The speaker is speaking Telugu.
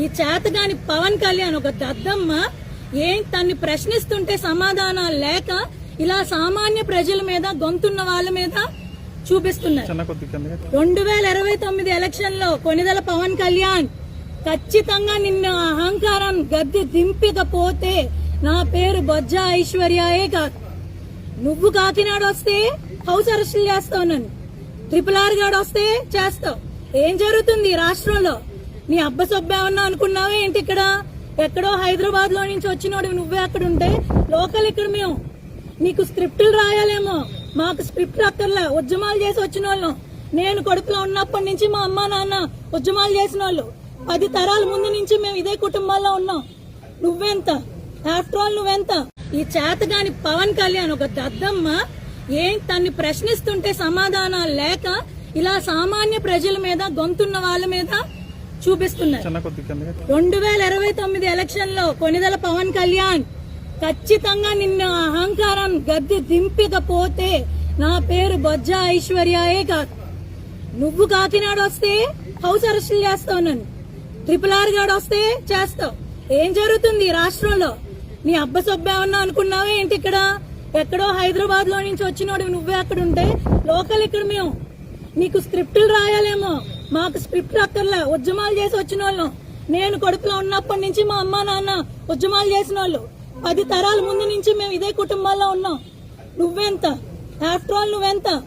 ఈ చేతగాని పవన్ కళ్యాణ్ ఒక దద్దమ్మ ఏం తన్ని ప్రశ్నిస్తుంటే సమాధానాలు లేక ఇలా సామాన్య ప్రజల మీద గొంతున్న వాళ్ళ మీద చూపిస్తున్నారు. 2029 ఎలక్షన్ లో కొనిదెల పవన్ కళ్యాణ్ ఖచ్చితంగా నిన్న అహంకారం గద్దె దింపకపోతే నా పేరు బొజ్జ ఐశ్వర్యయే కాదు. నువ్వు కాకినాడ వస్తే హౌస్ అరెస్టులు చేస్తావు, నన్ను RRR గాడు వస్తే చేస్తావు. ఏం జరుగుతుంది రాష్ట్రంలో? నీ అబ్బసొబ్బేమన్నా అనుకున్నావే ఏంటి? ఇక్కడ ఎక్కడో హైదరాబాద్ లో నుంచి వచ్చినోడు నువ్వే అక్కడ ఉంటే లోకల్ ఇక్కడ మేము. నీకు స్క్రిప్టులు రాయాలేమో, మాకు స్క్రిప్ట్ అక్కర్లా. ఉద్యమాలు చేసి వచ్చిన వాళ్ళం. నేను కడుపులో ఉన్నప్పటి నుంచి మా అమ్మ నాన్న ఉద్యమాలు చేసిన వాళ్ళు. 10 తరాల ముందు నుంచి మేము ఇదే కుటుంబాల్లో ఉన్నాం. నువ్వెంత? ఆఫ్టర్ ఆల్ నువ్వెంత? ఈ చేతగాని పవన్ కళ్యాణ్ ఒక దద్దమ్మ ఏం తన్ని ప్రశ్నిస్తుంటే సమాధానాలు లేక ఇలా సామాన్య ప్రజల మీద గొంతున్న వాళ్ళ మీద చూపిస్తున్నారు. 2029 ఎలక్షన్ లో కొనిదెల పవన్ కళ్యాణ్ ఖచ్చితంగా నిన్న అహంకారం గద్దె దింపకపోతే నా పేరు బొజ్జ ఐశ్వర్యయే కాదు. నువ్వు కాకినాడ వస్తే హౌస్ అరెస్టులు చేస్తావు, నన్ను RRR గాడు వస్తే చేస్తావు. ఏం జరుగుతుంది రాష్ట్రంలో? నీ అబ్బసొబ్బేమన్నా అనుకున్నావే ఏంటి? ఇక్కడ ఎక్కడో హైదరాబాద్ లో నుంచి వచ్చినోడు నువ్వే అక్కడ ఉంటే లోకల్ ఇక్కడ మేము. నీకు స్క్రిప్టులు రాయాలేమో, మాకు స్క్రిప్ట్ అక్కర్లా. ఉద్యమాలు చేసి వచ్చిన వాళ్ళం. నేను కడుపులో ఉన్నప్పటి నుంచి మా అమ్మ నాన్న ఉద్యమాలు చేసిన వాళ్ళు. 10 తరాల ముందు నుంచి మేము ఇదే కుటుంబాల్లో ఉన్నాం. నువ్వెంత? ఆఫ్టర్ ఆల్ నువ్వెంత?